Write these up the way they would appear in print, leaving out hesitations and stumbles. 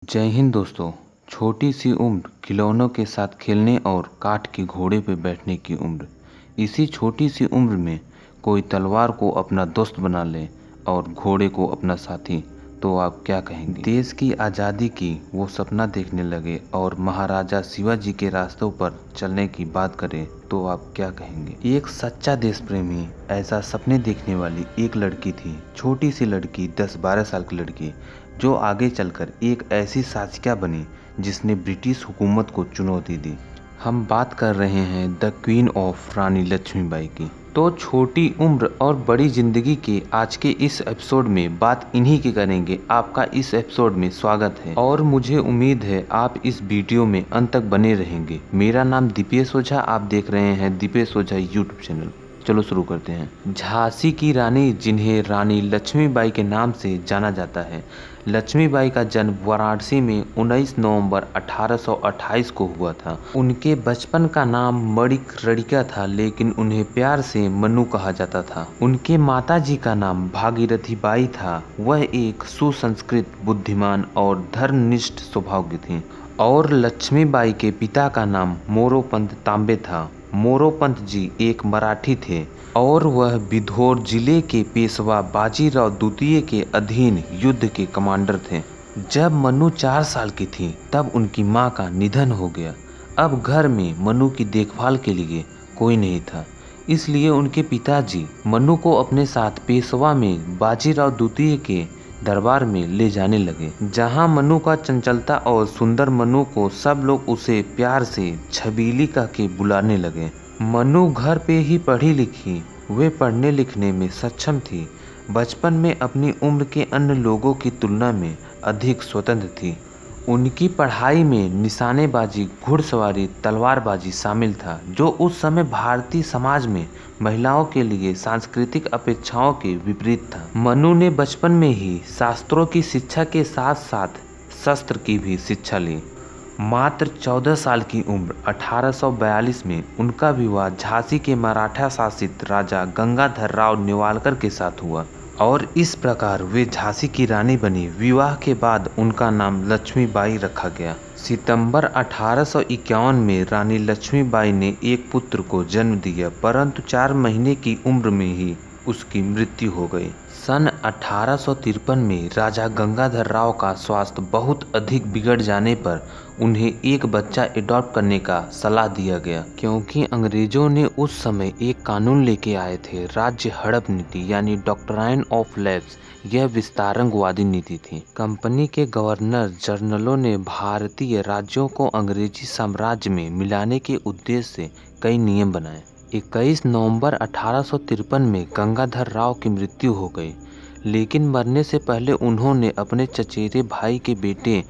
जय हिंद दोस्तों। छोटी सी उम्र, खिलौनों के साथ खेलने और काठ के घोड़े पर बैठने की उम्र। इसी छोटी सी उम्र में कोई तलवार को अपना दोस्त बना ले और घोड़े को अपना साथी, तो आप क्या कहेंगे? देश की आज़ादी की वो सपना देखने लगे और महाराजा शिवाजी के रास्तों पर चलने की बात करें तो आप क्या कहेंगे? एक सच्चा देश प्रेमी ऐसा सपने देखने वाली एक लड़की थी, छोटी सी लड़की, 10-12 साल की लड़की, जो आगे चलकर एक ऐसी शासिका बनी जिसने ब्रिटिश हुकूमत को चुनौती दी। हम बात कर रहे हैं द क्वीन ऑफ रानी लक्ष्मीबाई की। तो छोटी उम्र और बड़ी जिंदगी के आज के इस एपिसोड में बात इन्हीं की करेंगे। आपका इस एपिसोड में स्वागत है और मुझे उम्मीद है आप इस वीडियो में अंत तक बने रहेंगे। मेरा नाम दीपेश ओझा, आप देख रहे हैं दीपेश ओझा यूट्यूब चैनल। चलो शुरू करते हैं। झांसी की रानी, जिन्हें रानी लक्ष्मीबाई के नाम से जाना जाता है। लक्ष्मीबाई का जन्म वाराणसी में 19 नवंबर 1828 को हुआ था। उनके बचपन का नाम मणिकर्णिका था, लेकिन उन्हें प्यार से मनु कहा जाता था। उनके माताजी का नाम भागीरथी बाई था। वह एक सुसंस्कृत, बुद्धिमान और धर्मनिष्ठ स्वभाव की थीं। और लक्ष्मीबाई के पिता का नाम मोरोपंत तांबे था। मोरोपंत जी एक मराठी थे और वह बिधोर जिले के पेशवा बाजीराव द्वितीय के अधीन युद्ध के कमांडर थे। जब मनु 4 साल की थी तब उनकी मां का निधन हो गया। अब घर में मनु की देखभाल के लिए कोई नहीं था, इसलिए उनके पिताजी मनु को अपने साथ पेशवा में बाजीराव द्वितीय के दरबार में ले जाने लगे, जहां मनु का चंचलता और सुंदर मनु को सब लोग उसे प्यार से छबीली कह के बुलाने लगे। मनु घर पे ही पढ़ी लिखी, वे पढ़ने लिखने में सक्षम थी। बचपन में अपनी उम्र के अन्य लोगों की तुलना में अधिक स्वतंत्र थी। उनकी पढ़ाई में निशानेबाजी, घुड़सवारी, तलवारबाजी शामिल था, जो उस समय भारतीय समाज में महिलाओं के लिए सांस्कृतिक अपेक्षाओं के विपरीत था। मनु ने बचपन में ही शास्त्रों की शिक्षा के साथ साथ शस्त्र की भी शिक्षा ली। मात्र 14 साल की उम्र 1842 में उनका विवाह झांसी के मराठा शासित राजा गंगाधर राव नेवालकर के साथ हुआ और इस प्रकार वे झांसी की रानी बनी। विवाह के बाद उनका नाम लक्ष्मीबाई रखा गया। सितंबर 1851 में रानी लक्ष्मीबाई ने एक पुत्र को जन्म दिया, परंतु 4 महीने की उम्र में ही उसकी मृत्यु हो गई। सन 1853 में राजा गंगाधर राव का स्वास्थ्य बहुत अधिक बिगड़ जाने पर उन्हें एक बच्चा एडॉप्ट करने का सलाह दिया गया, क्योंकि अंग्रेजों ने उस समय एक कानून लेके आए थे, राज्य हड़प नीति, यानी डॉक्ट्राइन ऑफ लैप्स। यह विस्तारवादी नीति थी। कंपनी के गवर्नर जनरलों ने भारतीय राज्यों को अंग्रेजी साम्राज्य में मिलाने के उद्देश्य से कई नियम बनाए। 21 नवंबर 1853 में गंगाधर राव की मृत्यु हो गई, लेकिन मरने से पहले उन्होंने अपने चचेरे भाई के बेटे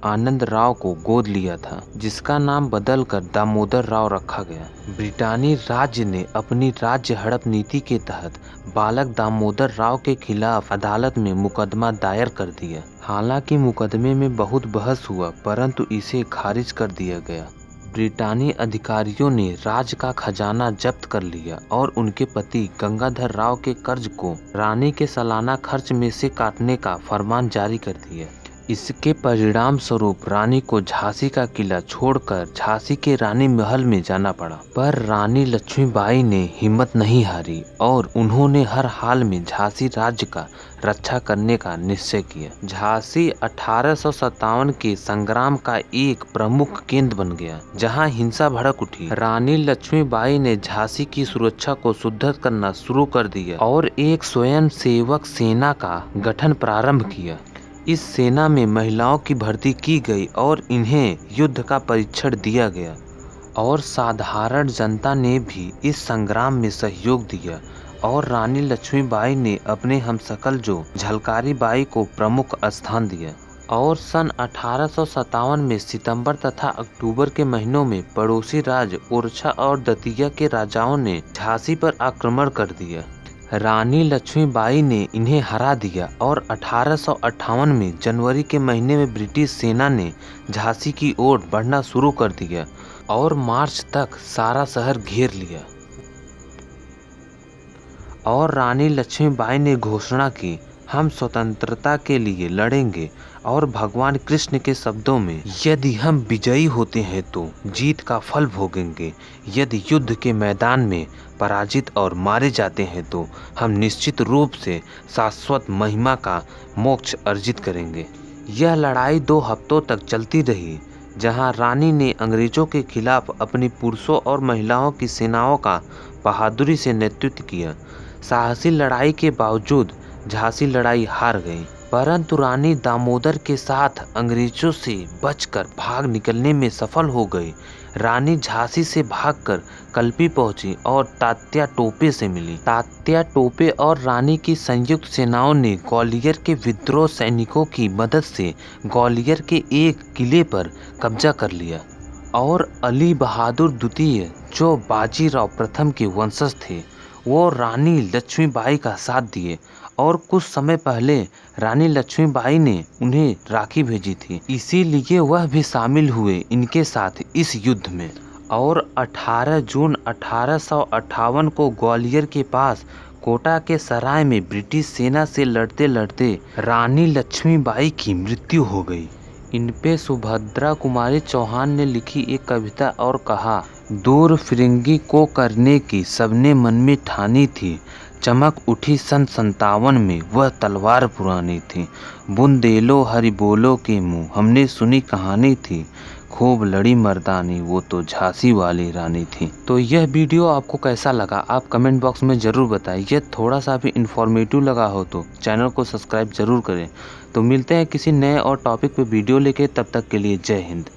आनंद राव को गोद लिया था, जिसका नाम बदलकर दामोदर राव रखा गया। ब्रिटानी राज्य ने अपनी राज्य हड़प नीति के तहत बालक दामोदर राव के खिलाफ अदालत में मुकदमा दायर कर दिया। हालांकि मुकदमे में बहुत बहस हुआ, परंतु इसे खारिज कर दिया गया। ब्रिटानी अधिकारियों ने राज्य का खजाना जब्त कर लिया और उनके पति गंगाधर राव के कर्ज को रानी के सालाना खर्च में से काटने का फरमान जारी कर दिया। इसके परिणाम स्वरूप रानी को झांसी का किला छोड़कर झांसी के रानी महल में जाना पड़ा। पर रानी लक्ष्मीबाई ने हिम्मत नहीं हारी और उन्होंने हर हाल में झांसी राज्य का रक्षा करने का निश्चय किया। झांसी 1857 के संग्राम का एक प्रमुख केंद्र बन गया, जहां हिंसा भड़क उठी। रानी लक्ष्मीबाई ने झांसी की सुरक्षा को सुदृढ़ करना शुरू कर दिया और एक स्वयं सेवक सेना का गठन प्रारंभ किया। इस सेना में महिलाओं की भर्ती की गई और इन्हें युद्ध का परीक्षण दिया गया और साधारण जनता ने भी इस संग्राम में सहयोग दिया और रानी लक्ष्मीबाई ने अपने हमशक्ल जो झलकारी बाई को प्रमुख स्थान दिया। और सन 1857 में सितंबर तथा अक्टूबर के महीनों में पड़ोसी राज्य ओरछा और दतिया के राजाओं ने झांसी पर आक्रमण कर दिया। रानी लक्ष्मीबाई ने इन्हें हरा दिया और 1858 में जनवरी के महीने में ब्रिटिश सेना ने झांसी की ओर बढ़ना शुरू कर दिया और मार्च तक सारा शहर घेर लिया। और रानी लक्ष्मीबाई ने घोषणा की, हम स्वतंत्रता के लिए लड़ेंगे और भगवान कृष्ण के शब्दों में, यदि हम विजयी होते हैं तो जीत का फल भोगेंगे, यदि युद्ध के मैदान में पराजित और मारे जाते हैं तो हम निश्चित रूप से शाश्वत महिमा का मोक्ष अर्जित करेंगे। यह लड़ाई 2 हफ्तों तक चलती रही, जहां रानी ने अंग्रेजों के खिलाफ अपनी पुरुषों और महिलाओं की सेनाओं का बहादुरी से नेतृत्व किया। साहसी लड़ाई के बावजूद झांसी लड़ाई हार गई, परंतु रानी दामोदर के साथ अंग्रेजों से बचकर भाग निकलने में सफल हो गई। रानी झांसी से भागकर कल्पी पहुंची और तात्या टोपे से मिली। तात्या टोपे और रानी की संयुक्त सेनाओं ने ग्वालियर के विद्रोह सैनिकों की मदद से ग्वालियर के एक किले पर कब्जा कर लिया और अली बहादुर द्वितीय, जो बाजीराव प्रथम के वंशज थे, वो रानी लक्ष्मीबाई का साथ दिए और कुछ समय पहले रानी लक्ष्मीबाई ने उन्हें राखी भेजी थी, इसीलिए वह भी शामिल हुए इनके साथ इस युद्ध में। और 18 जून 1858 को ग्वालियर के पास कोटा के सराय में ब्रिटिश सेना से लड़ते लड़ते रानी लक्ष्मीबाई की मृत्यु हो गई। इन पे सुभद्रा कुमारी चौहान ने लिखी एक कविता और कहा, दूर फिरंगी को करने की सबने मन में ठानी थी, चमक उठी सन 57 में वह तलवार पुरानी थी। बुंदेलो हरि बोलो के मुँह हमने सुनी कहानी थी, खूब लड़ी मर्दानी वो तो झांसी वाली रानी थी। तो यह वीडियो आपको कैसा लगा आप कमेंट बॉक्स में ज़रूर बताइए। यह थोड़ा सा भी इन्फॉर्मेटिव लगा हो तो चैनल को सब्सक्राइब ज़रूर करें। तो मिलते हैं किसी नए और टॉपिक पे वीडियो लेके, तब तक के लिए जय हिंद।